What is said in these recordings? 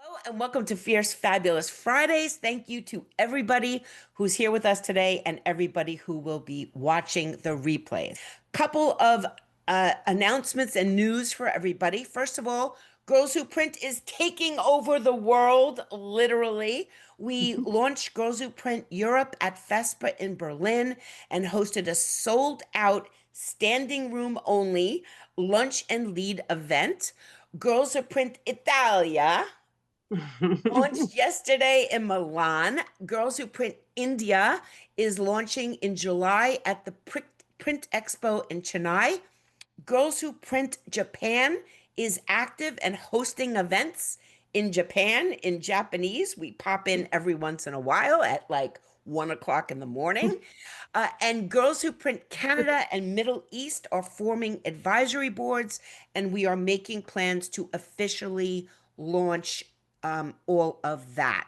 Hello and welcome to Fierce Fabulous Fridays. Thank you to everybody who's here with us today and everybody who will be watching the replays. Couple of announcements and news for everybody. First of all, Girls Who Print is taking over the world, literally. We launched Girls Who Print Europe at FESPA in Berlin and hosted a sold out standing room only lunch and lead event. Girls Who Print Italia launched yesterday in Milan. Girls Who Print India is launching in July at the Print Expo in Chennai. Girls Who Print Japan is active and hosting events in Japan in Japanese. We pop in every once in a while at like 1 o'clock in the morning. And Girls Who Print Canada and Middle East are forming advisory boards, and we are making plans to officially launch all of that.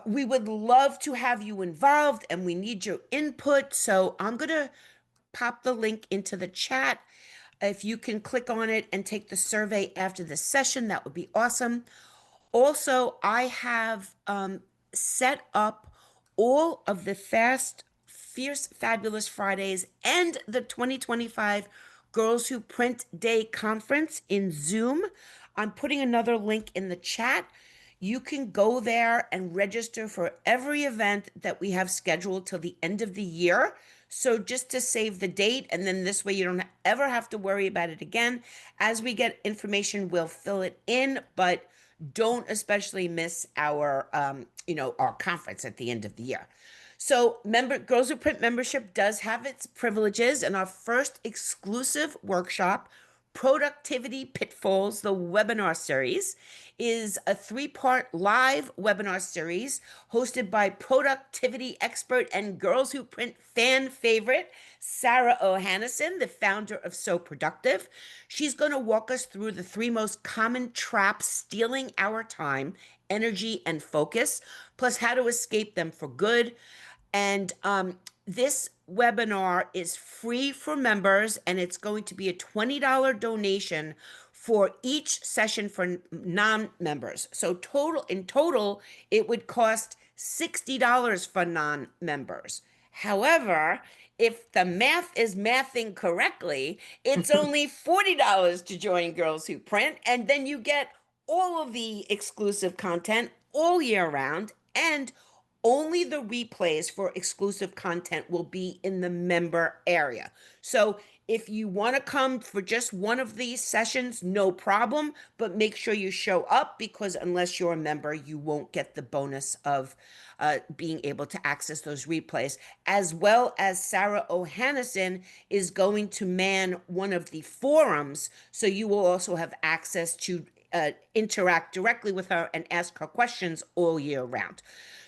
We would love to have you involved and we need your input. So I'm going to pop the link into the chat. If you can click on it and take the survey after the session, that would be awesome. Also, I have set up all of the Fierce Fabulous Fridays and the 2025 Girls Who Print Day Conference in Zoom. I'm putting another link in the chat. You can go there and register for every event that we have scheduled till the end of the year. So just to save the date, and then this way you don't ever have to worry about it again. As we get information, we'll fill it in, but don't especially miss our our conference at the end of the year. So Girls Who Print membership does have its privileges, and our first exclusive workshop, Productivity Pitfalls, the webinar series, is a three-part live webinar series hosted by productivity expert and Girls Who Print fan favorite, Sarah O'Hannison, the founder of So Productive. She's going to walk us through the three most common traps stealing our time, energy, and focus, plus how to escape them for good. And this webinar is free for members, and it's going to be a $20 donation for each session for non-members. So in total, it would cost $60 for non-members. However, if the math is mathing correctly, it's only $40 to join Girls Who Print, and then you get all of the exclusive content all year round, and only the replays for exclusive content will be in the member area. So if you want to come for just one of these sessions, no problem, but make sure you show up, because unless you're a member, you won't get the bonus of being able to access those replays, as well as Sarah O'Hannison is going to man one of the forums. So you will also have access to interact directly with her and ask her questions all year round.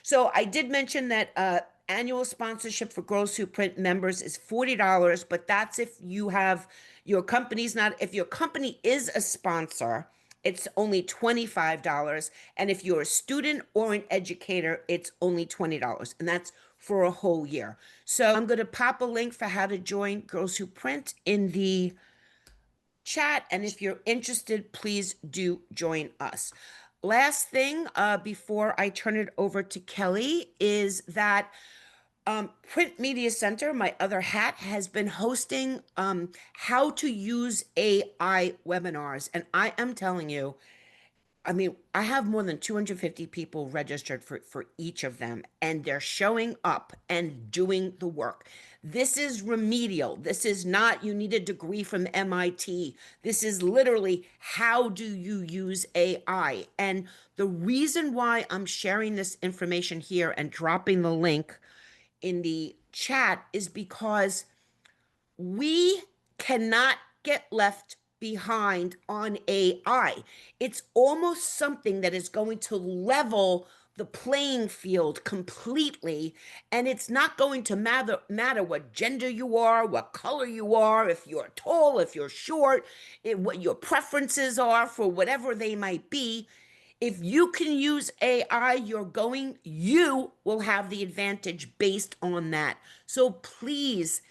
So I did mention that annual sponsorship for Girls Who Print members is $40, but that's if you have your company's not, if your company is a sponsor, it's only $25. And if you're a student or an educator, it's only $20. And that's for a whole year. So I'm going to pop a link for how to join Girls Who Print in the chat. And if you're interested, please do join us. Last thing before I turn it over to Kelly is that Print Media Center, my other hat, has been hosting how to use AI webinars. And I am telling you, I mean, I have more than 250 people registered for each of them, and they're showing up and doing the work. This is remedial. This is not, you need a degree from MIT. This is literally, how do you use AI? And the reason why I'm sharing this information here and dropping the link in the chat is because we cannot get left behind on AI. It's almost something that is going to level the playing field completely, and it's not going to matter what gender you are, what color you are, if you're tall, if you're short, what your preferences are for whatever they might be. If you can use AI, you will have the advantage based on that. So please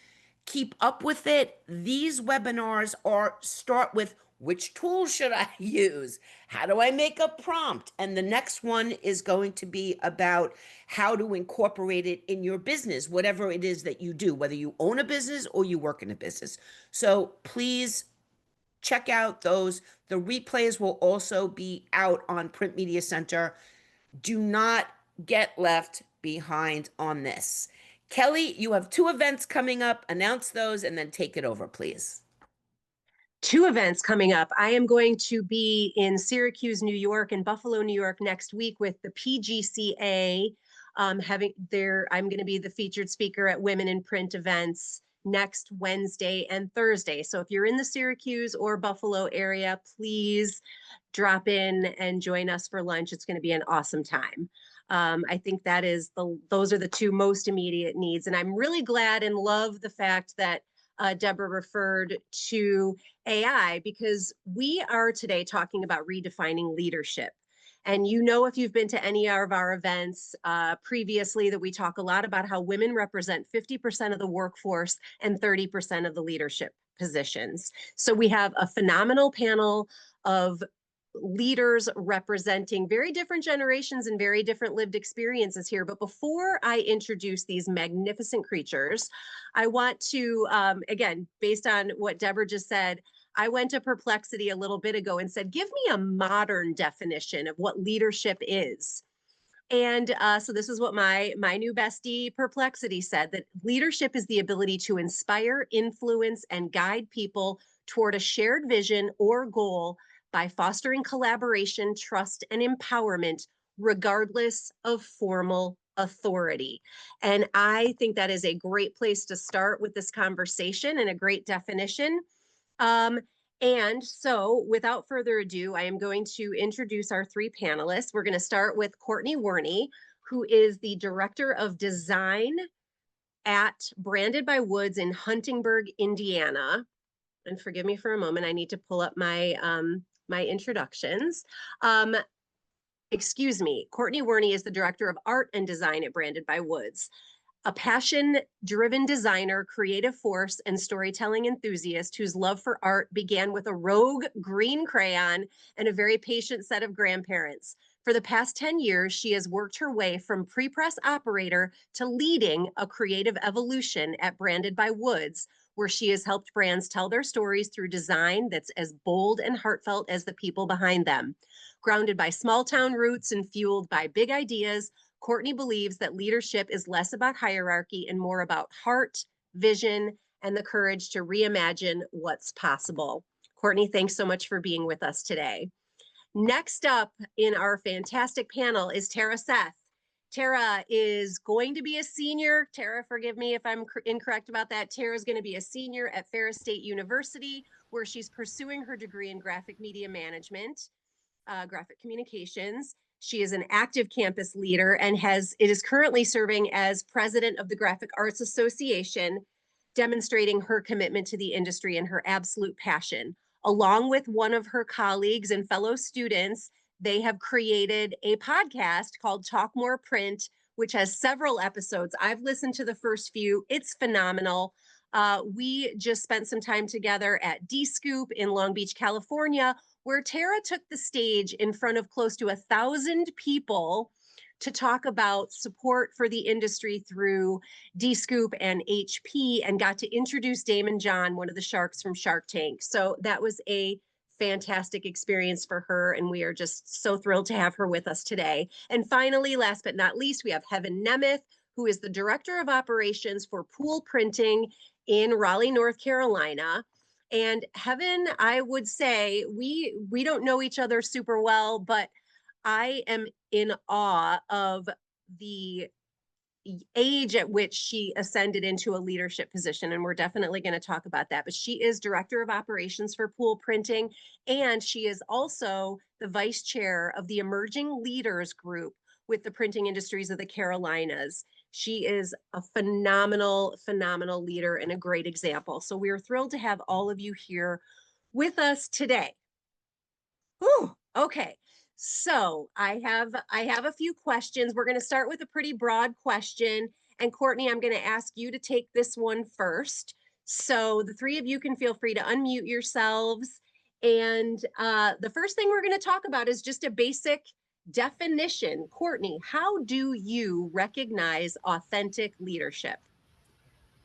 keep up with it. These webinars are start with which tool should I use? How do I make a prompt? And the next one is going to be about how to incorporate it in your business, whatever it is that you do, whether you own a business or you work in a business. So please check out those. The replays will also be out on Print Media Center. Do not get left behind on this. Kelly, you have 2 events coming up. Announce those and then take it over, please. 2 events coming up. I am going to be in Syracuse, New York, and Buffalo, New York next week with the PGCA. I'm going to be the featured speaker at Women in Print events next Wednesday and Thursday. So if you're in the Syracuse or Buffalo area, please drop in and join us for lunch. It's going to be an awesome time. I think those are the 2 most immediate needs. And I'm really glad and love the fact that Deborah referred to AI, because we are today talking about redefining leadership. And if you've been to any of our events previously, that we talk a lot about how women represent 50% of the workforce and 30% of the leadership positions. So we have a phenomenal panel of leaders representing very different generations and very different lived experiences here. But before I introduce these magnificent creatures, I want to, again, based on what Deborah just said, I went to Perplexity a little bit ago and said, give me a modern definition of what leadership is. And so this is what my new bestie Perplexity said, that leadership is the ability to inspire, influence, and guide people toward a shared vision or goal by fostering collaboration, trust, and empowerment, regardless of formal authority. And I think that is a great place to start with this conversation and a great definition. And so without further ado, I am going to introduce our 3 panelists. We're going to start with Courtney Werney, who is the Director of Design at Branded by Woods in Huntingburg, Indiana. And forgive me for a moment, I need to pull up my my introductions. Excuse me, Courtney Werney is the Director of Art and Design at Branded by Woods. A passion-driven designer, creative force, and storytelling enthusiast whose love for art began with a rogue green crayon and a very patient set of grandparents. For the past 10 years, she has worked her way from pre-press operator to leading a creative evolution at Branded by Woods, where she has helped brands tell their stories through design that's as bold and heartfelt as the people behind them. Grounded by small town roots and fueled by big ideas, Courtney believes that leadership is less about hierarchy and more about heart, vision, and the courage to reimagine what's possible. Courtney, thanks so much for being with us today. Next up in our fantastic panel is Tara Seth. Tara is going to be a senior. Tara, forgive me if I'm incorrect about that. Tara is going to be a senior at Ferris State University, where she's pursuing her degree in graphic media management, graphic communications. She is an active campus leader and is currently serving as president of the Graphic Arts Association, demonstrating her commitment to the industry and her absolute passion. Along with one of her colleagues and fellow students, they have created a podcast called Talk More Print, which has several episodes. I've listened to the first few. It's phenomenal. We just spent some time together at D-Scoop in Long Beach, California, where Tara took the stage in front of close to 1,000 people to talk about support for the industry through D-Scoop and HP, and got to introduce Damon John, one of the sharks from Shark Tank. So that was a fantastic experience for her, and we are just so thrilled to have her with us today. And finally, last but not least, we have Heaven Nemeth, who is the Director of Operations for Pool Printing in Raleigh, North Carolina. And Heaven, I would say we don't know each other super well, but I am in awe of the age at which she ascended into a leadership position. And we're definitely going to talk about that. But she is Director of Operations for Pool Printing, and she is also the Vice Chair of the Emerging Leaders Group with the Printing Industries of the Carolinas. She is a phenomenal, phenomenal leader and a great example. So we are thrilled to have all of you here with us today. Whew, okay. So I have a few questions. We're going to start with a pretty broad question. And Courtney, I'm going to ask you to take this one first. So the three of you can feel free to unmute yourselves. And the first thing we're going to talk about is just a basic definition. Courtney, how do you recognize authentic leadership?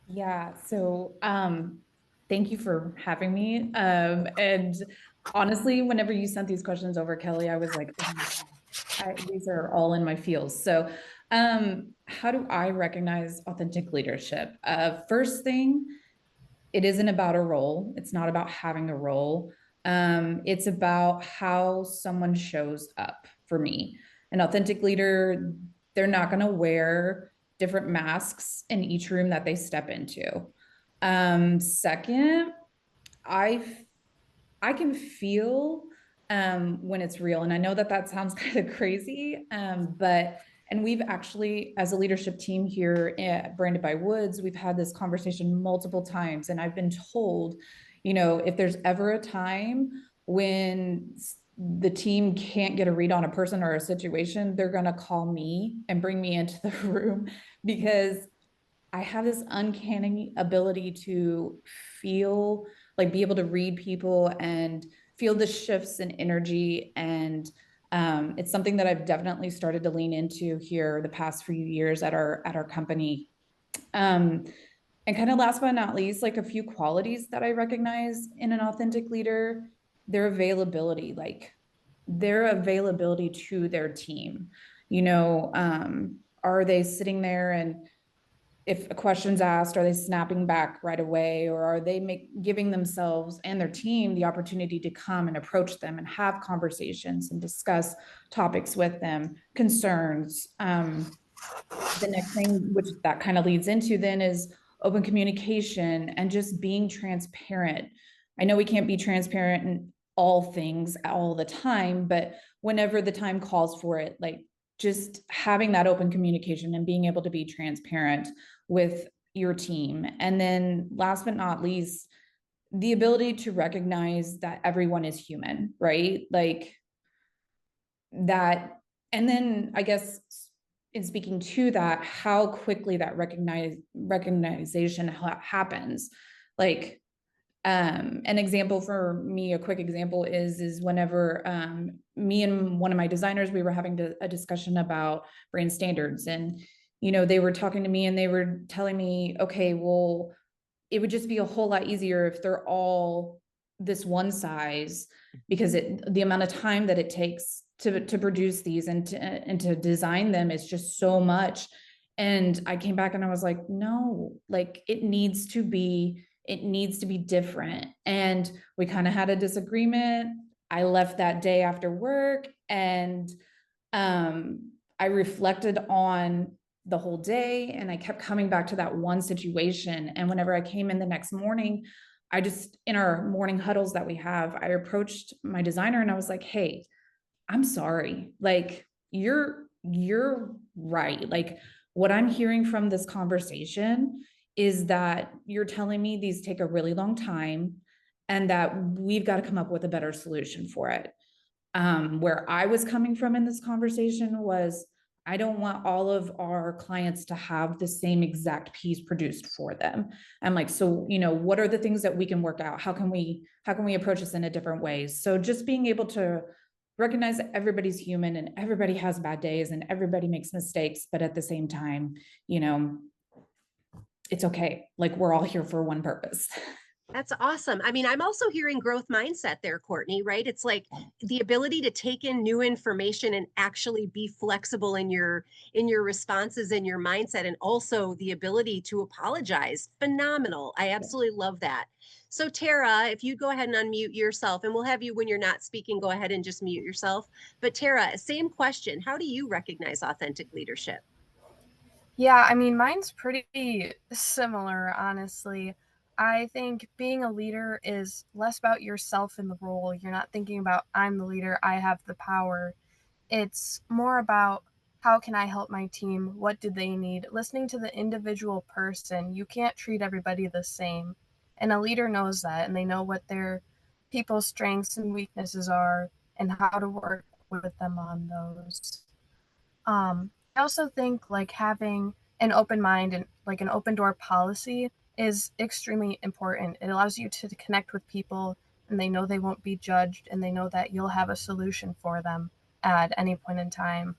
Yeah, so thank you for having me. And honestly, whenever you sent these questions over, Kelly, I was like, oh my gosh, these are all in my feels. So, how do I recognize authentic leadership? First thing, it isn't about a role. It's not about having a role. It's about how someone shows up for me. An authentic leader, they're not going to wear different masks in each room that they step into. Second, I I can feel when it's real. And I know that that sounds kind of crazy, but and we've actually, as a leadership team here at Branded by Woods, we've had this conversation multiple times. And I've been told, if there's ever a time when the team can't get a read on a person or a situation, they're going to call me and bring me into the room because I have this uncanny ability to feel like be able to read people and feel the shifts in energy. And it's something that I've definitely started to lean into here the past few years at our company. Um, and kind of last but not least, like a few qualities that I recognize in an authentic leader, their availability, like their availability to their team. Are they sitting there and if a question's asked, are they snapping back right away, or are they giving themselves and their team the opportunity to come and approach them and have conversations and discuss topics with them, concerns? The next thing, which that kind of leads into then, is open communication and just being transparent. I know we can't be transparent in all things all the time, but whenever the time calls for it, like just having that open communication and being able to be transparent with your team. And then last but not least, the ability to recognize that everyone is human, right? Like that. And then I guess in speaking to that, how quickly that recognition happens. Like an example for me, a quick example is whenever me and one of my designers, we were having a discussion about brand standards, and they were talking to me and they were telling me, okay, well, it would just be a whole lot easier if they're all this one size, because the amount of time that it takes to produce these and to design them is just so much. And I came back and I was like, no, like it needs to be different. And we kind of had a disagreement. I left that day after work, and I reflected on the whole day, and I kept coming back to that one situation. And whenever I came in the next morning, I just, in our morning huddles that we have, I approached my designer and I was like, hey, I'm sorry. Like you're right. Like what I'm hearing from this conversation is that you're telling me these take a really long time and that we've got to come up with a better solution for it. Where I was coming from in this conversation was, I don't want all of our clients to have the same exact piece produced for them. I'm like, so, what are the things that we can work out? How can we approach this in a different ways? So just being able to recognize that everybody's human and everybody has bad days and everybody makes mistakes, but at the same time, you know, it's okay. Like we're all here for one purpose. That's awesome. I mean, I'm also hearing growth mindset there, Courtney, right? It's like the ability to take in new information and actually be flexible in your responses and your mindset, and also the ability to apologize. Phenomenal. I absolutely love that. So Tara, if you go ahead and unmute yourself, and we'll have you when you're not speaking, go ahead and just mute yourself. But Tara, same question. How do you recognize authentic leadership? Yeah, I mean, mine's pretty similar, honestly. I think being a leader is less about yourself in the role. You're not thinking about, I'm the leader, I have the power. It's more about, how can I help my team? What do they need? Listening to the individual person. You can't treat everybody the same. And a leader knows that, and they know what their people's strengths and weaknesses are and how to work with them on those. I also think like having an open mind and like an open door policy is extremely important. It allows you to connect with people and they know they won't be judged and they know that you'll have a solution for them at any point in time.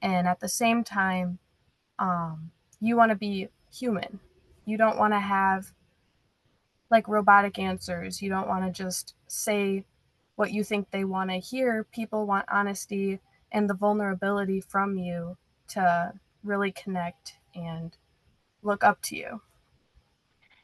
And at the same time, you want to be human. You don't want to have like robotic answers. You don't want to just say what you think they want to hear. People want honesty and the vulnerability from you to really connect and look up to you.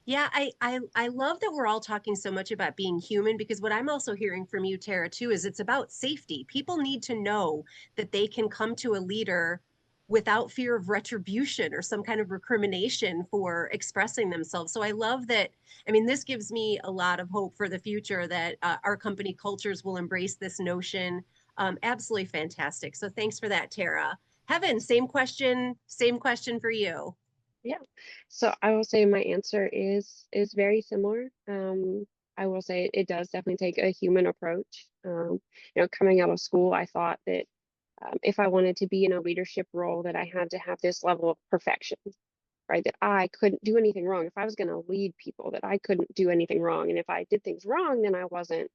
Yeah, I love that we're all talking so much about being human, because what I'm also hearing from you, Tara, too, is it's about safety. People need to know that they can come to a leader without fear of retribution or some kind of recrimination for expressing themselves. So I love that. I mean, this gives me a lot of hope for the future that our company cultures will embrace this notion. Absolutely fantastic. So thanks for that, Tara. Heaven, same question for you. Yeah. So I will say my answer is very similar. I will say it does definitely take a human approach. Coming out of school, I thought that if I wanted to be in a leadership role, that I had to have this level of perfection, right? That I couldn't do anything wrong. If I was going to lead people, that I couldn't do anything wrong. And if I did things wrong, then I wasn't,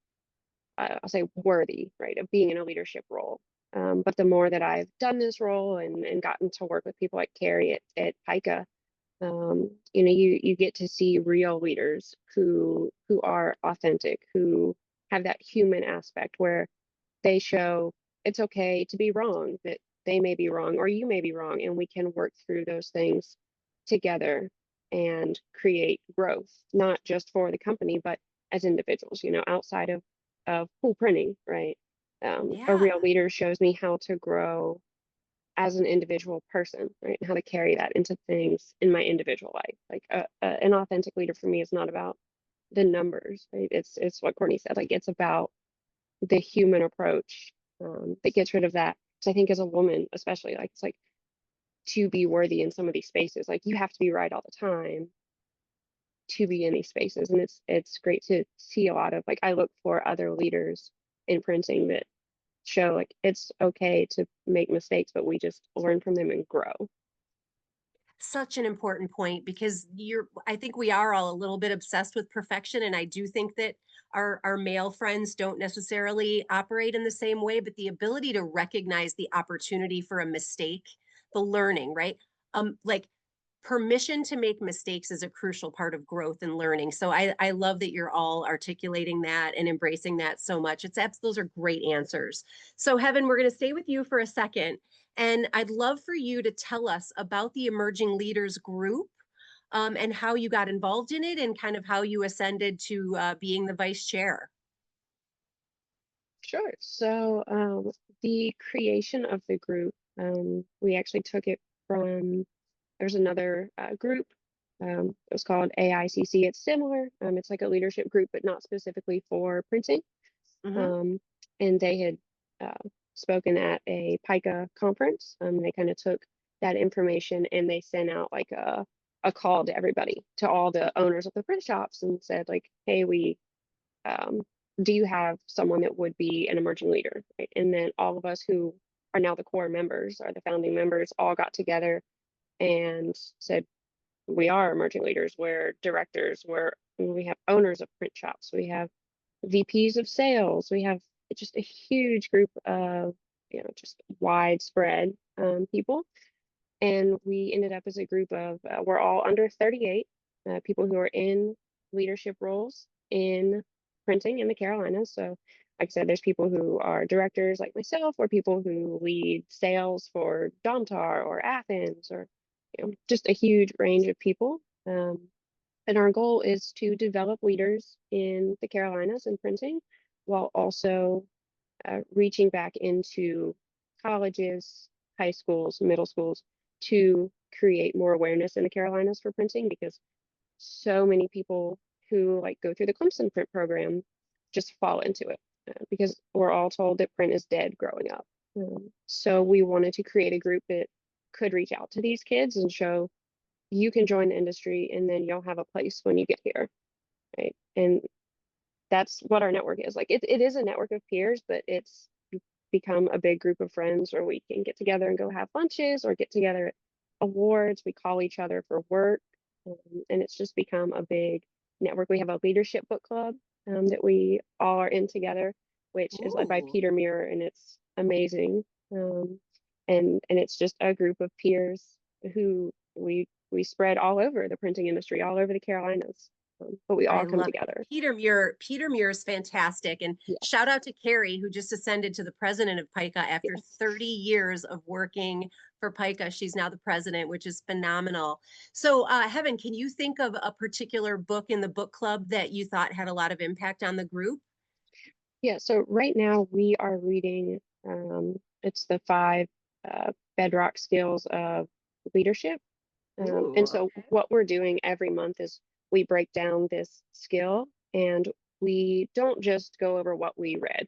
I'll say, worthy, right, of being in a leadership role. But the more that I've done this role and gotten to work with people like Carrie at PICA, you get to see real leaders who are authentic, who have that human aspect where they show it's okay to be wrong, that they may be wrong or you may be wrong, and we can work through those things together and create growth, not just for the company, but as individuals, outside of pool printing, right? A Yeah. real leader shows me how to grow as an individual person, right? And how to carry that into things in my individual life. Like an authentic leader for me is not about the numbers, right? It's what Courtney said. Like it's about the human approach that gets rid of that. So I think as a woman, especially, like it's like to be worthy in some of these spaces, like you have to be right all the time to be in these spaces, and it's great to see a lot of like I look for other leaders in printing that show like it's okay to make mistakes, but we just learn from them and grow. Such an important point, because I think we are all a little bit obsessed with perfection, and I do think that our male friends don't necessarily operate in the same way, but the ability to recognize the opportunity for a mistake, the learning, right? Like permission to make mistakes is a crucial part of growth and learning. So I love that you're all articulating that and embracing that so much. Those are great answers. So Heaven, we're going to stay with you for a second, and I'd love for you to tell us about the Emerging Leaders Group, and how you got involved in it and kind of how you ascended to being the vice chair. Sure. So the creation of the group, we actually took it from there's another group. It was called AICC. It's similar. It's like a leadership group, but not specifically for printing. Mm-hmm. Um, and they had spoken at a PICA conference. They kind of took that information and they sent out like a call to everybody, to all the owners of the print shops, and said like, hey, we do you have someone that would be an emerging leader? Right? And then all of us who are now the core members or the founding members all got together and said, we are emerging leaders, we're directors, we have owners of print shops, we have VPs of sales, we have just a huge group of just widespread people. And we ended up as a group of we're all under 38 people who are in leadership roles in printing in the Carolinas. So like I said, there's people who are directors like myself, or people who lead sales for Domtar or Athens, or just a huge range of people. And our goal is to develop leaders in the Carolinas in printing, while also reaching back into colleges, high schools, middle schools, to create more awareness in the Carolinas for printing, because so many people who like go through the Clemson print program just fall into it because we're all told that print is dead growing up. So we wanted to create a group that could reach out to these kids and show you can join the industry and then you'll have a place when you get here, right? And that's what our network is. Like it is a network of peers, but it's become a big group of friends where we can get together and go have lunches or get together at awards. We call each other for work. And it's just become a big network. We have a leadership book club that we all are in together, which is led by Ooh. Peter Muir, and it's amazing. And it's just a group of peers who we spread all over the printing industry, all over the Carolinas, but we I all come love it. together. Peter Muir is fantastic. And Yeah, shout out to Carrie, who just ascended to the president of PICA after yes. 30 years of working for PICA. She's now the president, which is phenomenal. So, Heaven, can you think of a particular book in the book club that you thought had a lot of impact on the group? Yeah, so right now we are reading, it's the 5 bedrock skills of leadership. And Ooh, so okay. what we're doing every month is we break down this skill, and we don't just go over what we read,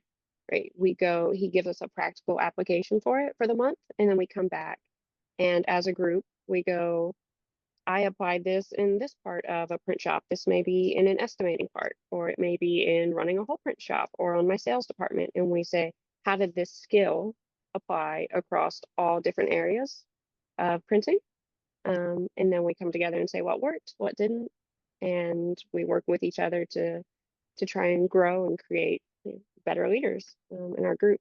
right? He gives us a practical application for it for the month, and then we come back. And as a group, we go, I applied this in this part of a print shop. This may be in an estimating part, or it may be in running a whole print shop or on my sales department. And we say, how did this skill apply across all different areas of printing? And then we come together and say what worked, what didn't, and we work with each other to try and grow and create, better leaders in our group.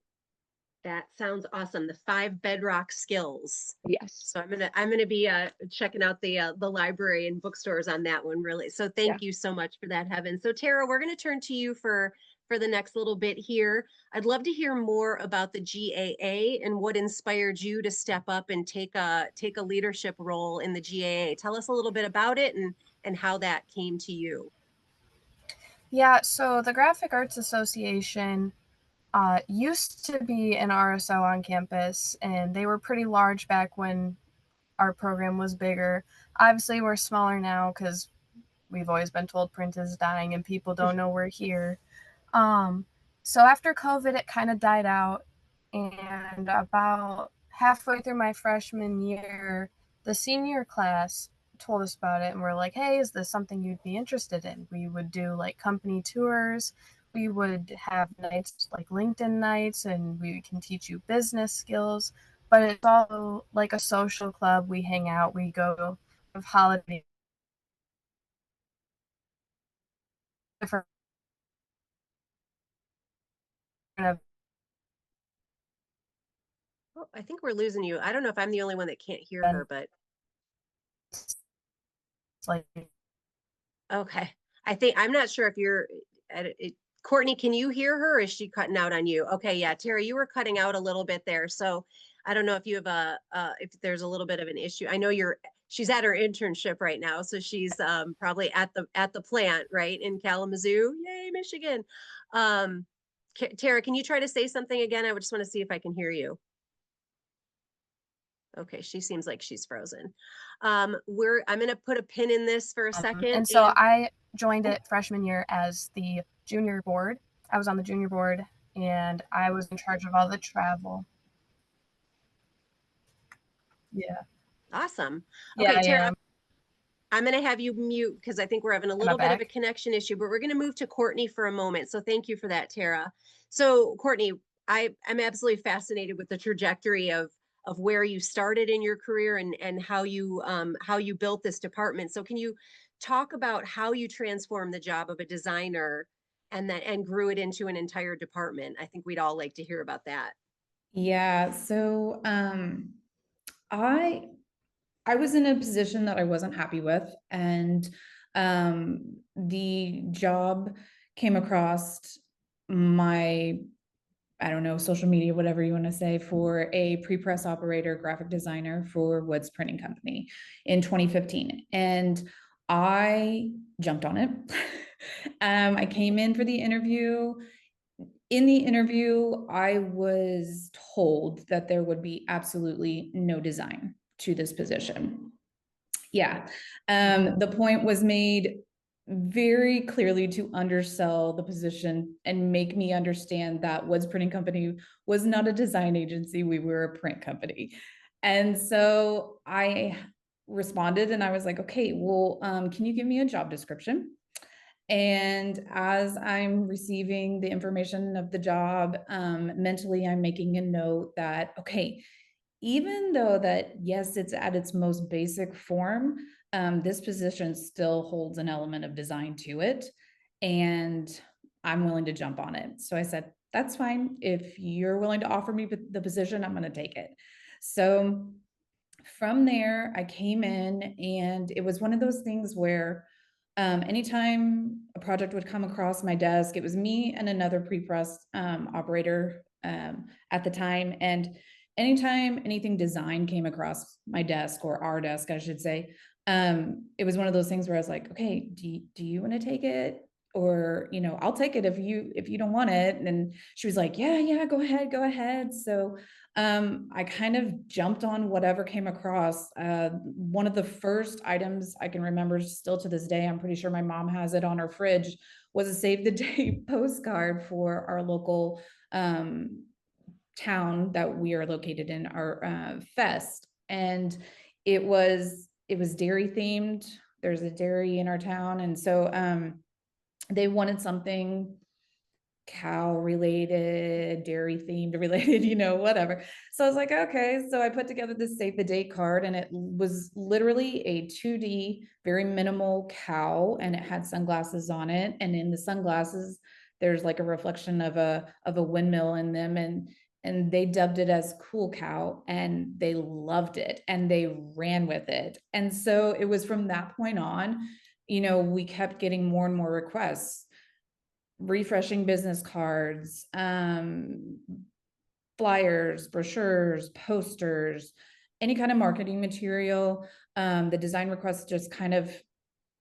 That sounds awesome. The 5 bedrock skills. Yes. So I'm gonna be checking out the library and bookstores on that one, really. So Yeah. thank you so much for that, Heaven. So Tara, we're gonna turn to you for the next little bit here. I'd love to hear more about the GAA and what inspired you to step up and take a leadership role in the GAA. Tell us a little bit about it and how that came to you. Yeah, so the Graphic Arts Association used to be an RSO on campus, and they were pretty large back when our program was bigger. Obviously, we're smaller now because we've always been told print is dying and people don't know we're here. Um, so after COVID, it kind of died out. And about halfway through my freshman year, the senior class told us about it and we're like, hey, is this something you'd be interested in? We would do like company tours. We would have nights like LinkedIn nights, and we can teach you business skills. But it's all like a social club. We hang out, we go of holiday different Oh, I think we're losing you. I don't know if I'm the only one that can't hear her, events, but like okay. I'm not sure if you're Courtney, can you hear her? Or is she cutting out on you? Okay, yeah, Terry, you were cutting out a little bit there. So I don't know if you have if there's a little bit of an issue. I know she's at her internship right now, so she's probably at the plant, right, in Kalamazoo. Yay, Michigan. Tara, can you try to say something again? I just want to see if I can hear you. Okay, she seems like she's frozen. I'm gonna put a pin in this for a second. and so And I joined it freshman year as the junior board. I was on the junior board and I was in charge of all the travel. Yeah. awesome. Yeah, Okay, I Tara, am. I'm going to have you mute because I think we're having a Am I little bit of a back? connection issue, but we're going to move to Courtney for a moment. So thank you for that, Tara. So Courtney, I'm absolutely fascinated with the trajectory of where you started in your career and how you built this department. So can you talk about how you transformed the job of a designer and grew it into an entire department? I think we'd all like to hear about that. Yeah, so I I was in a position that I wasn't happy with, and the job came across my, I don't know, social media, whatever you want to say, for a pre-press operator, graphic designer for Woods Printing Company in 2015. And I jumped on it. I came in for the interview. In the interview, I was told that there would be absolutely no design to this position. Yeah. The point was made very clearly to undersell the position and make me understand that Woods Printing Company was not a design agency. We were a print company. And so I responded and I was like, okay, well, can you give me a job description? And as I'm receiving the information of the job, mentally, I'm making a note that, okay, even though that, yes, it's at its most basic form, this position still holds an element of design to it, and I'm willing to jump on it. So I said, that's fine. If you're willing to offer me the position, I'm going to take it. So from there, I came in, and it was one of those things where anytime a project would come across my desk, it was me and another pre-press operator at the time. And anytime anything design came across my desk, or our desk, I should say, it was one of those things where I was like, okay, do you want to take it? Or, I'll take it if you don't want it. And she was like, yeah, go ahead. So I kind of jumped on whatever came across. One of the first items I can remember still to this day, I'm pretty sure my mom has it on her fridge, was a save the date postcard for our local town that we are located in, our fest. And it was dairy themed. There's a dairy in our town. And so they wanted something cow related, dairy themed related, whatever. So I was like, okay. So I put together this save the date card, and it was literally a 2D, very minimal cow, and it had sunglasses on it. And in the sunglasses, there's like a reflection of a windmill in them. And they dubbed it as Cool Cow, and they loved it and they ran with it. And so it was from that point on, we kept getting more and more requests, refreshing business cards, flyers, brochures, posters, any kind of marketing material. The design requests just kind of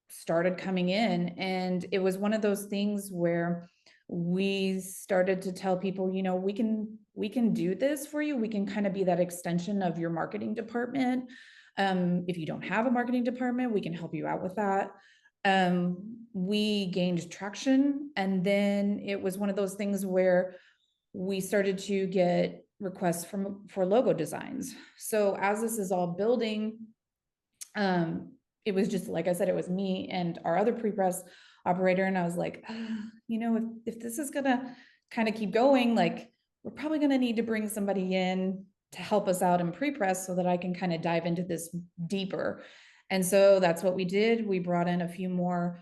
started coming in. And it was one of those things where we started to tell people, we can do this for you. We can kind of be that extension of your marketing department. If you don't have a marketing department, we can help you out with that. We gained traction, and then it was one of those things where we started to get requests for logo designs. So as this is all building, it was just, like I said, it was me and our other pre-press operator. And I was like, if this is gonna kind of keep going, like, we're probably gonna need to bring somebody in to help us out in pre-press so that I can kind of dive into this deeper. And so that's what we did. We brought in a few more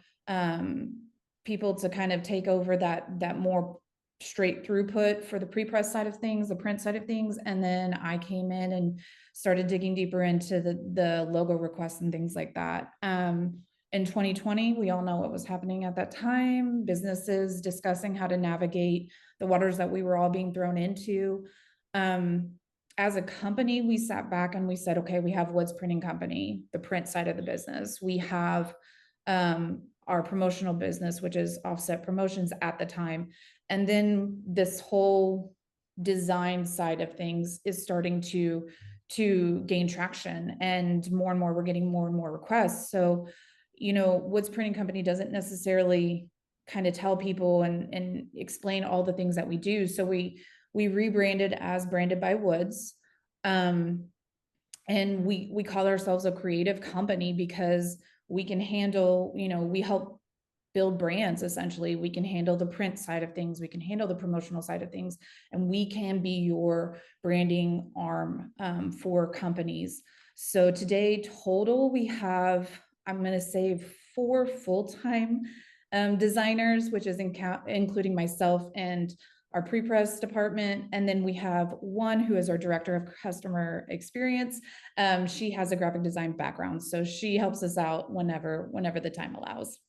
people to kind of take over that more straight throughput for the pre-press side of things, the print side of things. And then I came in and started digging deeper into the logo requests and things like that. In 2020, we all know what was happening at that time, businesses discussing how to navigate the waters that we were all being thrown into. As a company, we sat back and we said, okay, we have Woods Printing Company, the print side of the business. We have our promotional business, which is Offset Promotions at the time. And then this whole design side of things is starting to gain traction, and more we're getting more and more requests. So, Woods Printing Company doesn't necessarily kind of tell people and explain all the things that we do. So we rebranded as Branded by Woods. And we call ourselves a creative company because we can handle, we help build brands. Essentially, we can handle the print side of things, we can handle the promotional side of things, and we can be your branding arm for companies. So today, total, we have, I'm going to say, 4 full-time designers, which is including myself and our pre-press department. And then we have one who is our director of customer experience. She has a graphic design background, so she helps us out whenever the time allows.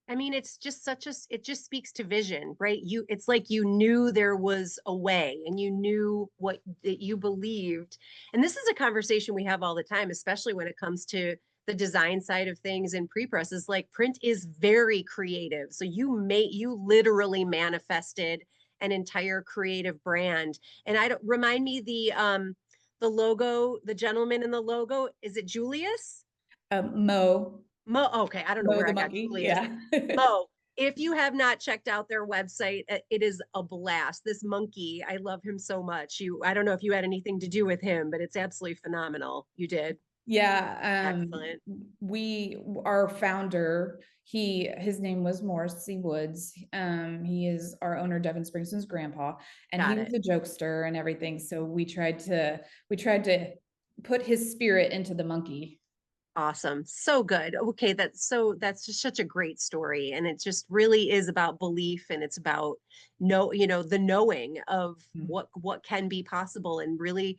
I mean, it's just it just speaks to vision, right? It's like you knew there was a way, and you knew that you believed. And this is a conversation we have all the time, especially when it comes to the design side of things in pre-press. Is like, print is very creative. So you literally manifested an entire creative brand. And remind me the logo, the gentleman in the logo, is it Julius? Mo. Okay, I don't know Mo where the I got monkey. Julius. Yeah. Mo, if you have not checked out their website, it is a blast. This monkey, I love him so much. I don't know if you had anything to do with him, but it's absolutely phenomenal. You did. Yeah. Excellent. Our founder, his name was Mallozzi Woods. He is our owner, Devin Springston's grandpa, and he was a jokester and everything. So we tried to put his spirit into the monkey. Awesome. So good. Okay, that's just such a great story. And it just really is about belief, and it's about the knowing of Mm. what can be possible, and really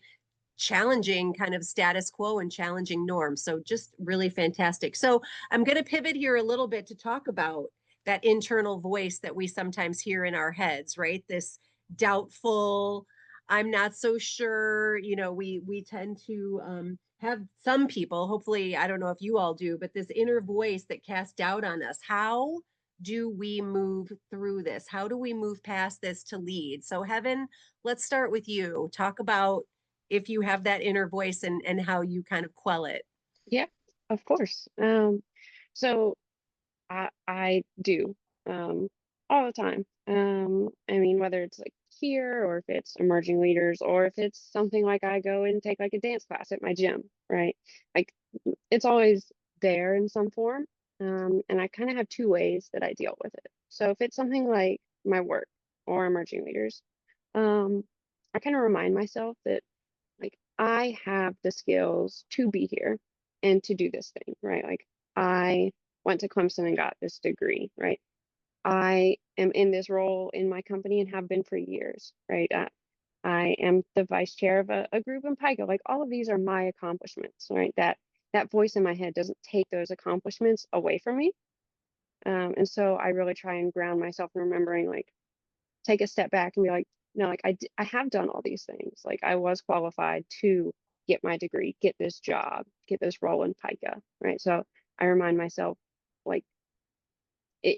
challenging kind of status quo and challenging norms. So just really fantastic. So I'm going to pivot here a little bit to talk about that internal voice that we sometimes hear in our heads, right? This doubtful, I'm not so sure. We tend to have some people, hopefully, I don't know if you all do, but this inner voice that casts doubt on us. How do we move through this? How do we move past this to lead? So, Heaven, let's start with you. Talk about if you have that inner voice, and how you kind of quell it. Yeah, of course. So I do all the time. I mean, whether it's like here or if it's emerging leaders or if it's something like I go and take like a dance class at my gym, right? Like it's always there in some form. And I kind of have two ways that I deal with it. So if it's something like my work or emerging leaders, um, I kind of remind myself that like I have the skills to be here and to do this thing, right? Like I went to Clemson and got this degree, right? I am in this role in my company and have been for years, right? I am the vice chair of a group in PICO. Like all of these are my accomplishments, right? That voice in my head doesn't take those accomplishments away from me. And so I really try and ground myself in remembering, like, take a step back and be like, no, like I have done all these things. Like I was qualified to get my degree, get this job, get this role in PICA, right? So I remind myself, like,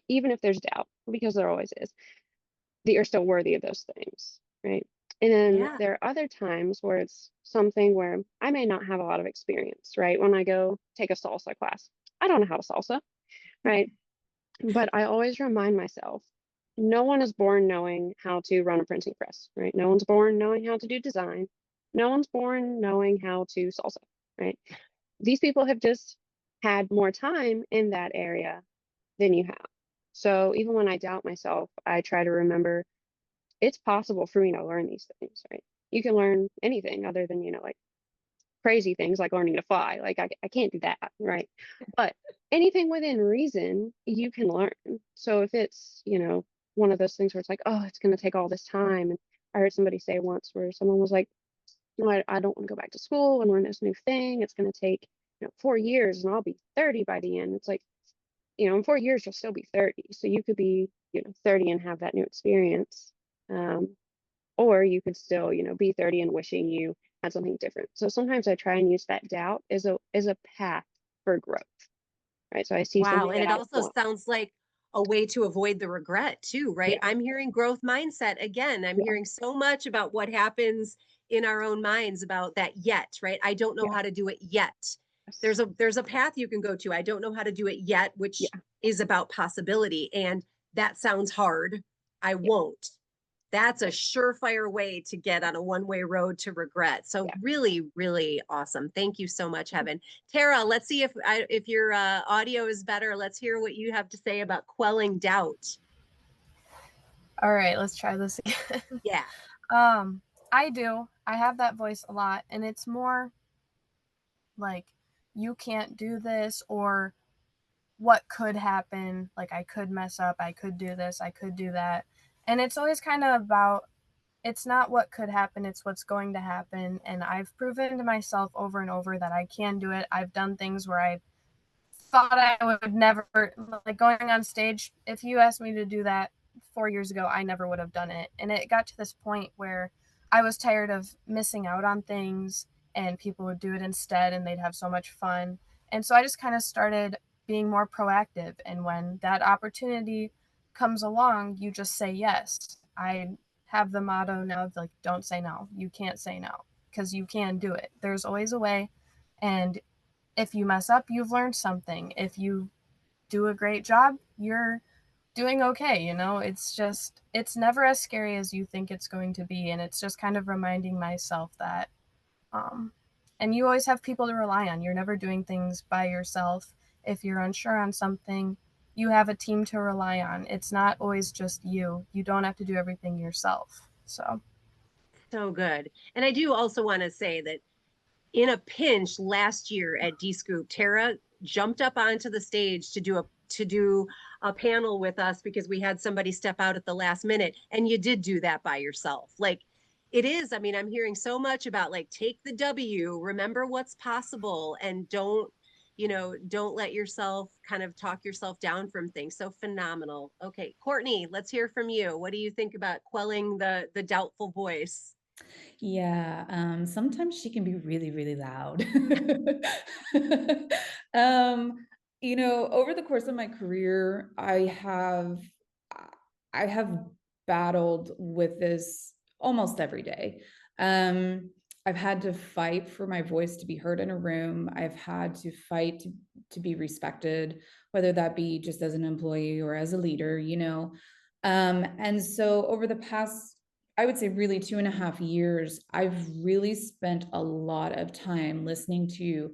even if there's doubt, because there always is, that you're still worthy of those things, right? And then Yeah. there are other times where it's something where I may not have a lot of experience, right? When I go take a salsa class, I don't know how to salsa, right? But I always remind myself, no one is born knowing how to run a printing press, right? No one's born knowing how to do design. No one's born knowing how to salsa, right? These people have just had more time in that area than you have. So even when I doubt myself, I try to remember it's possible for me to learn these things, right? You can learn anything other than, like crazy things like learning to fly. Like I can't do that, right? But anything within reason, you can learn. So if it's, one of those things where it's like, oh, it's going to take all this time. And I heard somebody say once where someone was like, no, I don't want to go back to school and learn this new thing. It's going to take, 4 years and I'll be 30 by the end. It's like, in 4 years, you'll still be 30. So you could be, 30 and have that new experience. Um, or you could still, be 30 and wishing you had something different. So sometimes I try and use that doubt as a path for growth, right? So I see Wow. something And that it I also want. sounds like a way to avoid the regret too, right? Yeah, I'm hearing growth mindset again. I'm yeah, hearing so much about what happens in our own minds about that yet, right? I don't know yeah, how to do it yet. yes, There's a path you can go to. I don't know how to do it yet, which yeah, is about possibility. And that sounds hard. I yeah, won't. That's a surefire way to get on a one-way road to regret. So yeah. really, really awesome. Thank you so much, Heaven. Tara, let's see if your audio is better. Let's hear what you have to say about quelling doubt. All right, let's try this again. Yeah. um, I do. I have that voice a lot, and it's more like, you can't do this, or what could happen. Like, I could mess up, I could do this, I could do that. And it's always kind of about, it's not what could happen, it's what's going to happen. And I've proven to myself over and over that I can do it. I've done things where I thought I would never, like going on stage. If you asked me to do that 4 years ago, I never would have done it. And it got to this point where I was tired of missing out on things, and people would do it instead and they'd have so much fun. And so I just kind of started being more proactive. And when that opportunity comes along, you just say yes. I have the motto now of like, don't say no. You can't say no, because you can do it. There's always a way. And if you mess up, you've learned something. If you do a great job, you're doing okay. It's just, it's never as scary as you think it's going to be. And it's just kind of reminding myself that, um, and you always have people to rely on. You're never doing things by yourself. If you're unsure on something, you have a team to rely on. It's not always just you. You don't have to do everything yourself. So, So good. And I do also want to say that in a pinch last year at D-Scoop, Tara jumped up onto the stage to do a panel with us because we had somebody step out at the last minute, and you did do that by yourself. Like, it is, I mean, I'm hearing so much about like, take the W, remember what's possible, and don't let yourself kind of talk yourself down from things. So phenomenal. Okay, Courtney, let's hear from you. What do you think about quelling the doubtful voice? Yeah, sometimes she can be really, really loud. Um, over the course of my career, I have battled with this almost every day. Um, I've had to fight for my voice to be heard in a room. I've had to fight to be respected, whether that be just as an employee or as a leader. And so over the past, I would say really 2.5 years, I've really spent a lot of time listening to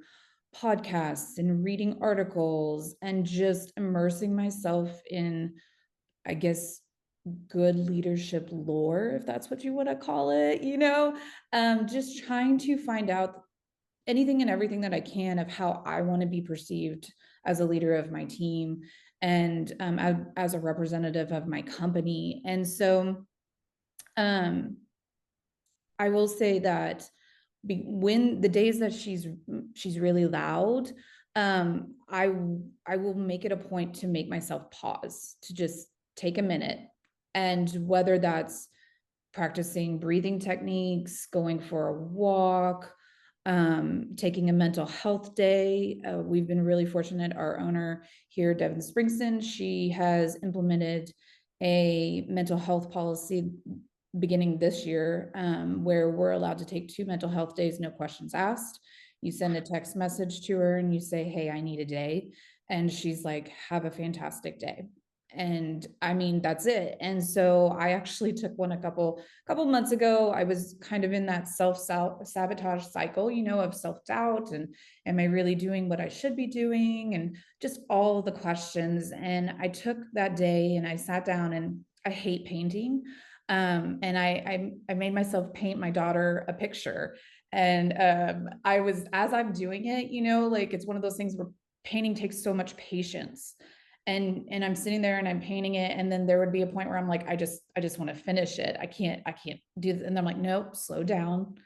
podcasts and reading articles and just immersing myself in, I guess, good leadership lore, if that's what you want to call it. Just trying to find out anything and everything that I can of how I want to be perceived as a leader of my team and as a representative of my company. And so I will say that when the days that she's really loud, I will make it a point to make myself pause, to just take a minute, and whether that's practicing breathing techniques, going for a walk, taking a mental health day. We've been really fortunate. Our owner here, Devin Springston, she has implemented a mental health policy beginning this year, where we're allowed to take 2 mental health days, no questions asked. You send a text message to her and you say, hey, I need a day. And she's like, have a fantastic day. And I mean, that's it. And so I actually took one a couple months ago. I was kind of in that self-sabotage cycle, of self-doubt, and am I really doing what I should be doing, and just all the questions. And I took that day and I sat down, and I hate painting. And I made myself paint my daughter a picture. And I was, as I'm doing it, like, it's one of those things where painting takes so much patience. And I'm sitting there and I'm painting it, and then there would be a point where I'm like, I just want to finish it. I can't do this. And I'm like, nope, slow down,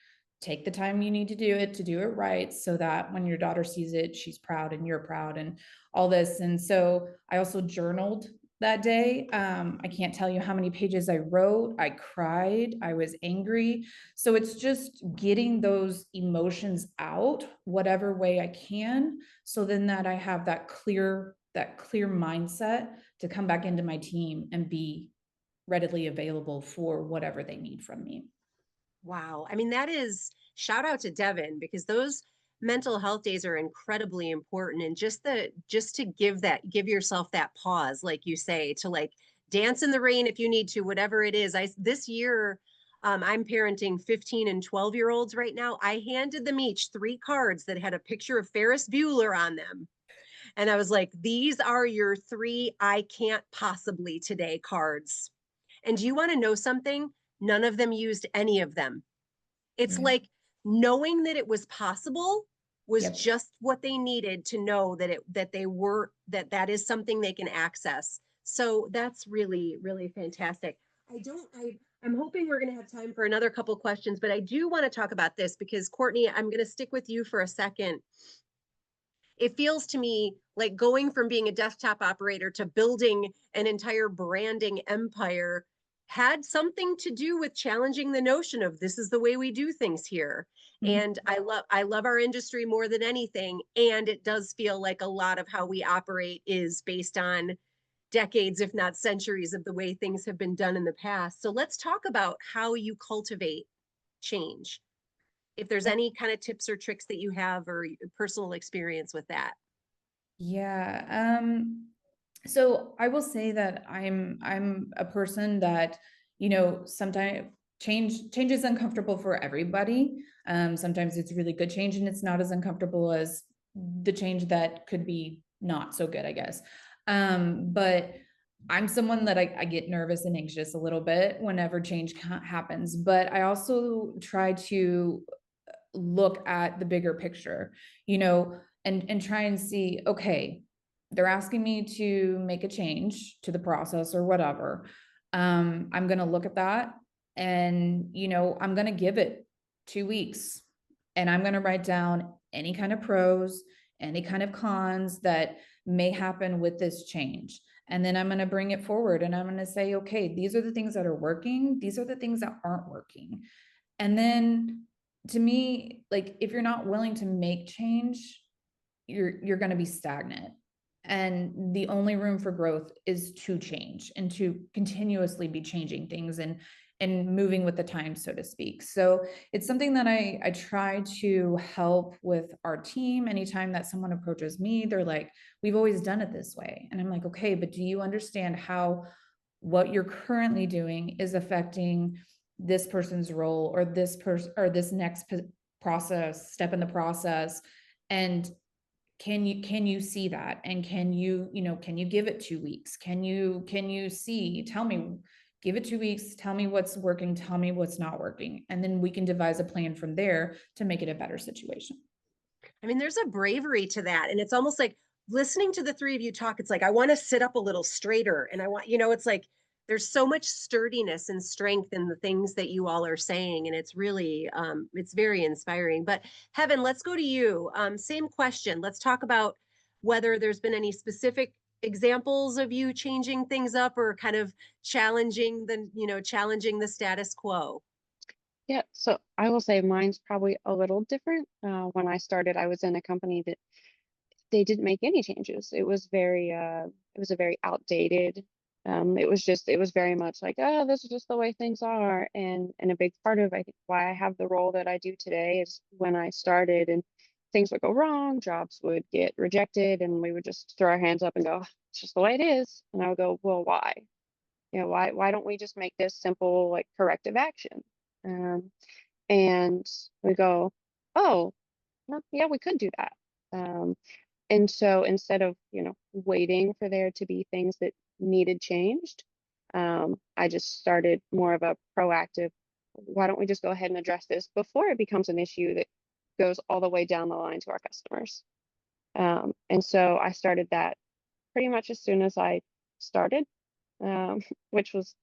take the time you need to do it right, so that when your daughter sees it, she's proud and you're proud and all this. And so I also journaled that day. I can't tell you how many pages I wrote. I cried, I was angry. So it's just getting those emotions out whatever way I can, so then that I have that clear mindset to come back into my team and be readily available for whatever they need from me. Wow. I mean, that is, shout out to Devin, because those mental health days are incredibly important. And just to give yourself that pause, like you say, to like dance in the rain if you need to, whatever it is. This year, I'm parenting 15 and 12-year-olds right now. I handed them each 3 cards that had a picture of Ferris Bueller on them. And I was like, these are your 3 I can't possibly today cards. And do you want to know something? None of them used any of them. It's Right. like knowing that it was possible was Yep. just what they needed to know that is something they can access. So that's really, really fantastic. I'm hoping we're going to have time for another couple questions, but I do want to talk about this because Courtney, I'm going to stick with you for a second. It feels to me like going from being a desktop operator to building an entire branding empire had something to do with challenging the notion of this is the way we do things here. Mhm. And I love our industry more than anything. And it does feel like a lot of how we operate is based on decades, if not centuries, of the way things have been done in the past. So let's talk about how you cultivate change. If there's any kind of tips or tricks that you have or personal experience with that. Yeah. So I will say that I'm a person that, sometimes change is uncomfortable for everybody. Sometimes it's really good change, and it's not as uncomfortable as the change that could be not so good, I guess. But I'm someone that I get nervous and anxious a little bit whenever change happens, but I also try to look at the bigger picture, you know, and try and see, okay, they're asking me to make a change to the process or whatever. I'm going to look at that, and, you know, I'm going to give it 2 weeks, and I'm going to write down any kind of pros, any kind of cons that may happen with this change. And then I'm going to bring it forward, and I'm going to say, okay, these are the things that are working. These are the things that aren't working. And then, to me, like, if you're not willing to make change, you're going to be stagnant. And the only room for growth is to change and to continuously be changing things and moving with the times, so to speak. So it's something that I try to help with our team. Anytime that someone approaches me, they're like, we've always done it this way. And I'm like, okay, but do you understand how what you're currently doing is affecting this person's role, or this person, or this next process, step in the process? And can you see that? And can you, you know, can you give it 2 weeks? Can you see, tell me, give it 2 weeks, tell me what's working, tell me what's not working, and then we can devise a plan from there to make it a better situation. I mean, there's a bravery to that. And it's almost like listening to the three of you talk, it's like, I want to sit up a little straighter. And I want, you know, it's like there's so much sturdiness and strength in the things that you all are saying. And it's really, it's very inspiring. But Heaven, let's go to you. Same question. Let's talk about whether there's been any specific examples of you changing things up or kind of challenging the, you know, challenging the status quo. Yeah, so I will say mine's probably a little different. When I started, I was in a company that they didn't make any changes. It was a very outdated. It was very much like, oh, this is just the way things are. And a big part of, I think, why I have the role that I do today is when I started and things would go wrong, jobs would get rejected, and we would just throw our hands up and go, it's just the way it is. And I would go, well, why? You know, why don't we just make this simple, like, corrective action? Um, and we go, oh, well, yeah, we could do that. Um, and so instead of, you know, waiting for there to be things that needed changed, I just started more of a proactive, why don't we just go ahead and address this before it becomes an issue that goes all the way down the line to our customers. And so I started that pretty much as soon as I started, which was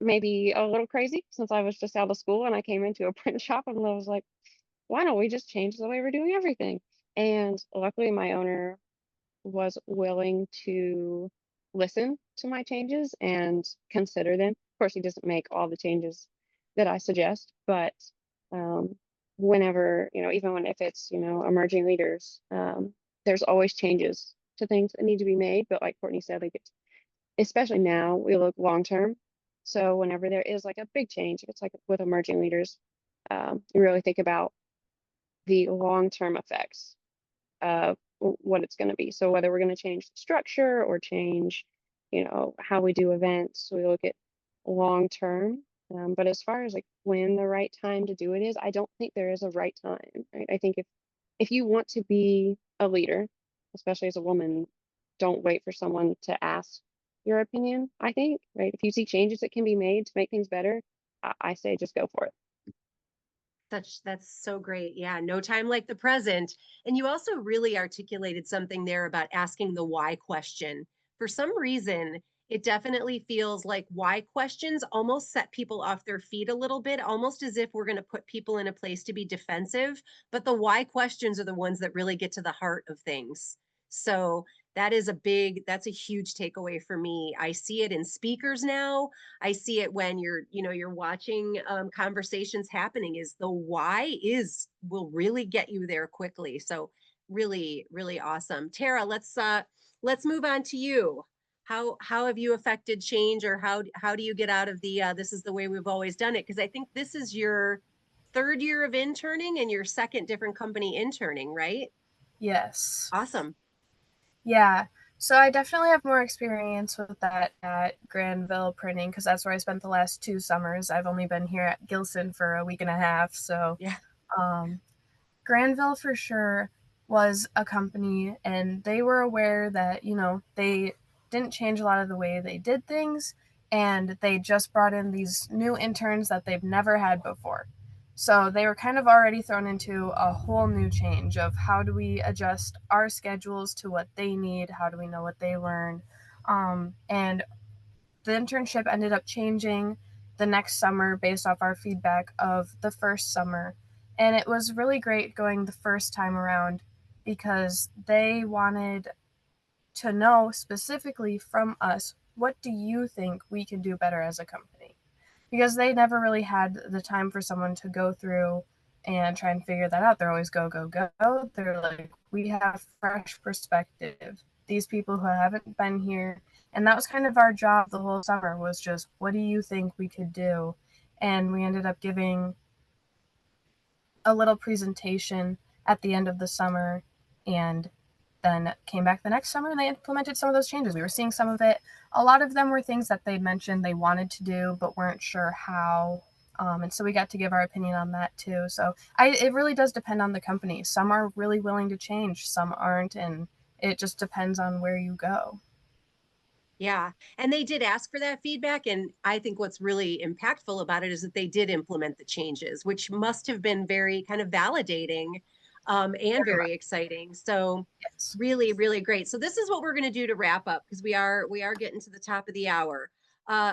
maybe a little crazy since I was just out of school and I came into a print shop and I was like, why don't we just change the way we're doing everything? And luckily, my owner was willing to listen to my changes and consider them. Of course, he doesn't make all the changes that I suggest, but um, whenever, you know, even when if it's, you know, emerging leaders, there's always changes to things that need to be made. But like Courtney said, like it's, especially now, we look long term. So whenever there is like a big change, if it's like with emerging leaders, you really think about the long-term effects of what it's going to be. So whether we're going to change the structure or change, you know, how we do events, we look at long-term. But as far as like when the right time to do it is, I don't think there is a right time, right? I think if you want to be a leader, especially as a woman, don't wait for someone to ask your opinion, I think, right? If you see changes that can be made to make things better, I say just go for it. That's so great. Yeah, no time like the present. And you also really articulated something there about asking the why question. For some reason, it definitely feels like why questions almost set people off their feet a little bit, almost as if we're going to put people in a place to be defensive. But the why questions are the ones that really get to the heart of things. So that's a huge takeaway for me. I see it in speakers now. I see it when you're watching conversations happening is the why is will really get you there quickly. So really, really awesome. Tara, let's move on to you. How have you affected change, or how do you get out of the this is the way we've always done it? Because I think this is your third year of interning and your second different company interning, right? Yes. Awesome. Yeah. So I definitely have more experience with that at Granville Printing because that's where I spent the last 2 summers. I've only been here at Gilson for a week and a half. So Yeah. Granville for sure was a company, and they were aware that, you know, they didn't change a lot of the way they did things, and they just brought in these new interns that they've never had before. So they were kind of already thrown into a whole new change of how do we adjust our schedules to what they need? How do we know what they learn? And the internship ended up changing the next summer based off our feedback of the first summer. And it was really great going the first time around because they wanted to know specifically from us, what do you think we can do better as a company? Because they never really had the time for someone to go through and try and figure that out. They're always go, go, go. They're like, we have fresh perspective. These people who haven't been here. And that was kind of our job the whole summer, was just, what do you think we could do? And we ended up giving a little presentation at the end of the summer, and then came back the next summer and they implemented some of those changes. We were seeing some of it. A lot of them were things that they mentioned they wanted to do but weren't sure how. And so we got to give our opinion on that too. So it really does depend on the company. Some are really willing to change, some aren't, and it just depends on where you go. Yeah. And they did ask for that feedback. And I think what's really impactful about it is that they did implement the changes, which must have been very kind of validating and very exciting. So Yes. really, really great. So this is what we're going to do to wrap up, because we are getting to the top of the hour.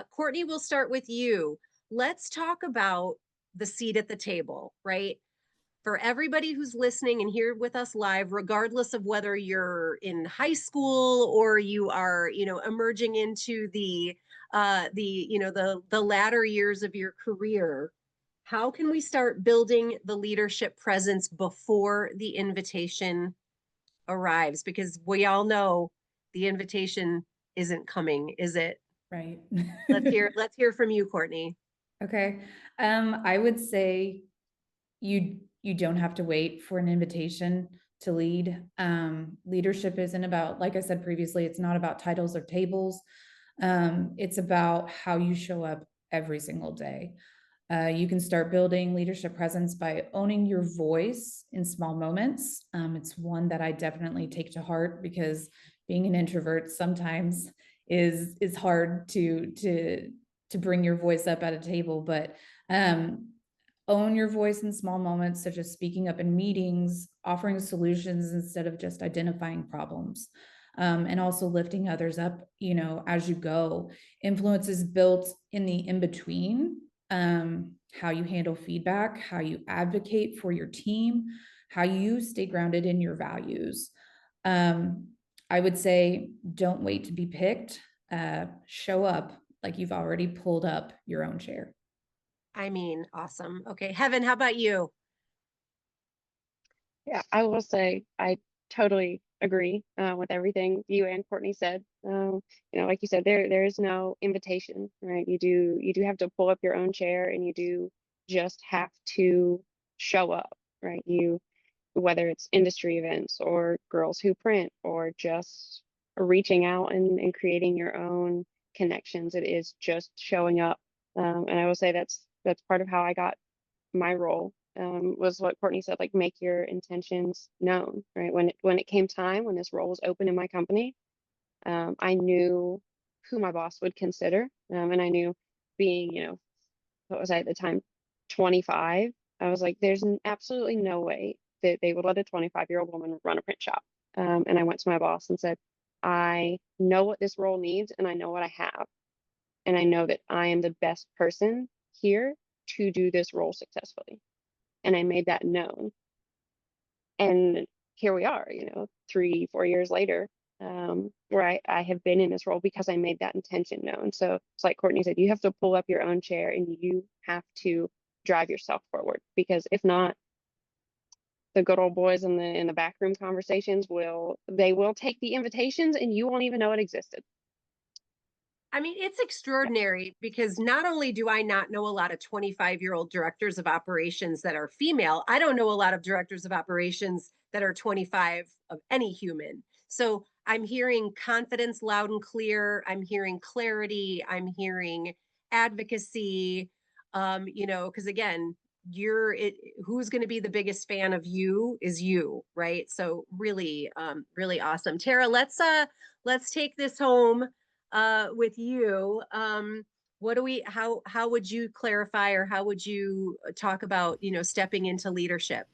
Courtney, we'll start with you. Let's talk about the seat at the table, right? For everybody who's listening and here with us live, regardless of whether you're in high school or you are, emerging into the latter years of your career, how can we start building the leadership presence before the invitation arrives? Because we all know the invitation isn't coming, is it? Right. Let's hear from you, Courtney. Okay. I would say you don't have to wait for an invitation to lead. Leadership isn't about, like I said previously, it's not about titles or tables. It's about how you show up every single day. You can start building leadership presence by owning your voice in small moments. It's one that I definitely take to heart, because being an introvert sometimes is hard to bring your voice up at a table. But own your voice in small moments, such as speaking up in meetings, offering solutions instead of just identifying problems. And also lifting others up, as you go. Influence is built in the in-between, how you handle feedback, how you advocate for your team, how you stay grounded in your values. I would say, don't wait to be picked. Show up like you've already pulled up your own chair. I mean, awesome. Okay, Heaven, how about you? Yeah, I will say I totally agree with everything you and Courtney said. Like you said, there is no invitation, right? You do have to pull up your own chair, and you do just have to show up, right? Whether it's industry events or Girls Who Print or just reaching out and creating your own connections, it is just showing up. And I will say that's part of how I got my role, was what Courtney said, like, make your intentions known, right? When it came time, when this role was open in my company, I knew who my boss would consider. And I knew, being, what was I at the time, 25, I was like, there's absolutely no way that they would let a 25-year-old woman run a print shop. And I went to my boss and said, I know what this role needs and I know what I have. And I know that I am the best person here to do this role successfully. And I made that known. And here we are, 3-4 years later, where I have been in this role because I made that intention known. So it's like Courtney said, you have to pull up your own chair and you have to drive yourself forward, because if not, the good old boys in the back room conversations will take the invitations and you won't even know it existed. I mean, it's extraordinary, because not only do I not know a lot of 25-year-old directors of operations that are female, I don't know a lot of directors of operations that are 25 of any human. So I'm hearing confidence loud and clear. I'm hearing clarity. I'm hearing advocacy. Because again, who's going to be the biggest fan of you is you, right? So really, really awesome. Tara, let's take this home with you. What do we, how would you clarify, or how would you talk about, stepping into leadership?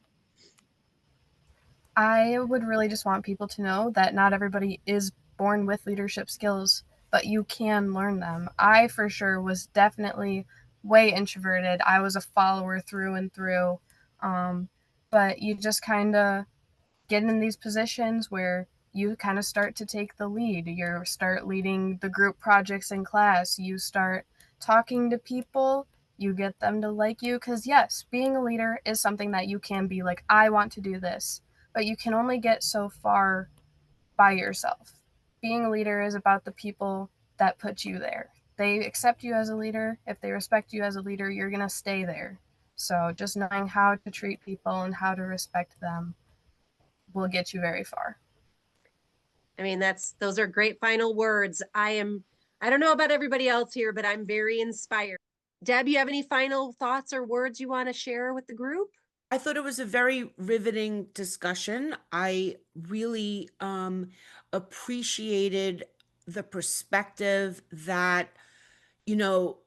I would really just want people to know that not everybody is born with leadership skills, but you can learn them. I for sure was definitely way introverted. I was a follower through and through. But you just kind of get in these positions where you kind of start to take the lead. You start leading the group projects in class. You start talking to people. You get them to like you. Because, yes, being a leader is something that you can be like, I want to do this. But you can only get so far by yourself. Being a leader is about the people that put you there. They accept you as a leader. If they respect you as a leader, you're going to stay there. So just knowing how to treat people and how to respect them will get you very far. I mean, those are great final words. I don't know about everybody else here, but I'm very inspired. Deb, you have any final thoughts or words you want to share with the group? I thought it was a very riveting discussion. I really appreciated the perspective that, you know,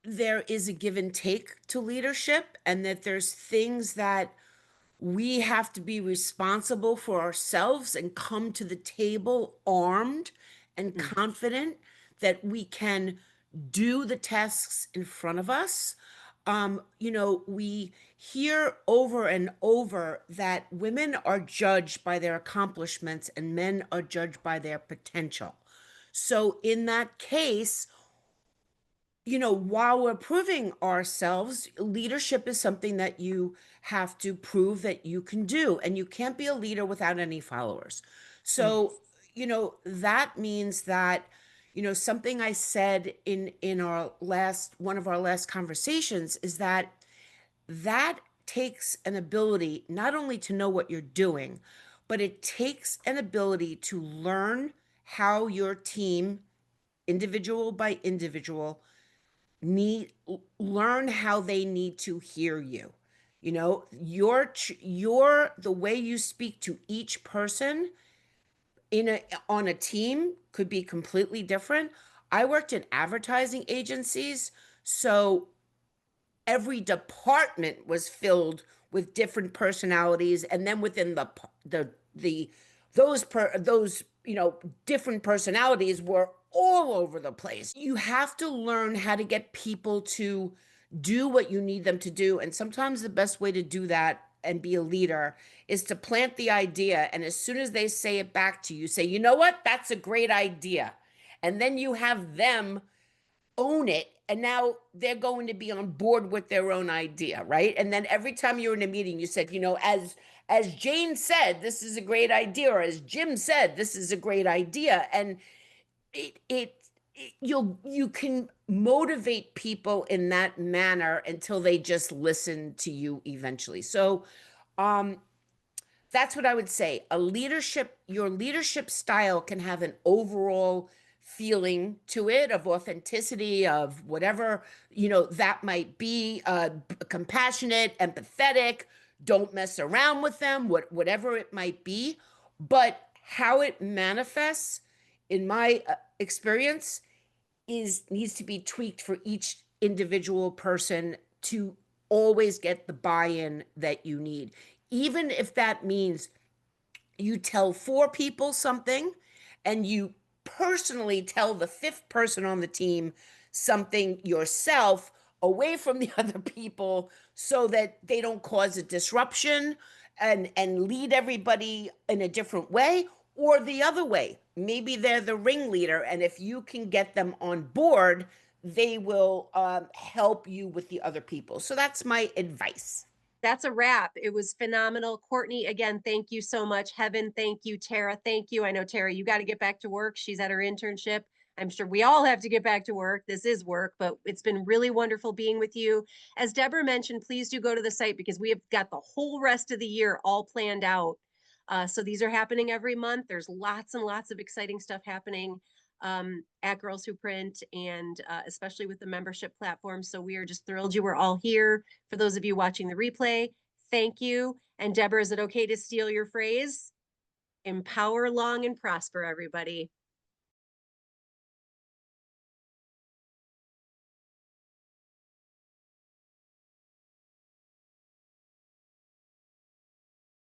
there is a give and take to leadership, and that there's things that we have to be responsible for ourselves and come to the table armed and Mm. confident that we can do the tasks in front of us. We hear over and over that women are judged by their accomplishments and men are judged by their potential. So, in that case, while we're proving ourselves, leadership is something that you have to prove that you can do, and you can't be a leader without any followers. So, that means that, something I said in our last one of our last conversations is that takes an ability not only to know what you're doing, but it takes an ability to learn how your team, individual by individual, learn how they need to hear you. Your the way you speak to each person on a team could be completely different. I worked in advertising agencies, so every department was filled with different personalities, and then within the those different personalities were all over the place. You have to learn how to get people to do what you need them to do, and sometimes the best way to do that and be a leader is to plant the idea, and as soon as they say it back to you, say, you know what, that's a great idea. And then you have them own it, and now they're going to be on board with their own idea, right? And then every time you're in a meeting, you said, as Jane said, this is a great idea, or as Jim said, this is a great idea. And you can motivate people in that manner until they just listen to you eventually. So that's what I would say. Your leadership style can have an overall feeling to it of authenticity, of whatever, that might be, compassionate, empathetic, don't mess around with them, whatever it might be. But how it manifests, in my experience, needs to be tweaked for each individual person to always get the buy-in that you need. Even if that means you tell four people something and you personally tell the fifth person on the team something yourself away from the other people, so that they don't cause a disruption and lead everybody in a different way, or the other way. Maybe they're the ringleader, and if you can get them on board, they will help you with the other people. So that's my advice. That's a wrap. It was phenomenal. Courtney, again, thank you so much. Heaven, thank you. Tara, thank you. I know, Tara, you got to get back to work. She's at her internship. I'm sure we all have to get back to work. This is work, but it's been really wonderful being with you. As Deborah mentioned, please do go to the site, because we have got the whole rest of the year all planned out. So these are happening every month. There's lots and lots of exciting stuff happening at Girls Who Print, and especially with the membership platform. So we are just thrilled you were all here. For those of you watching the replay, thank you. And Deborah, is it okay to steal your phrase? Empower long and prosper, everybody.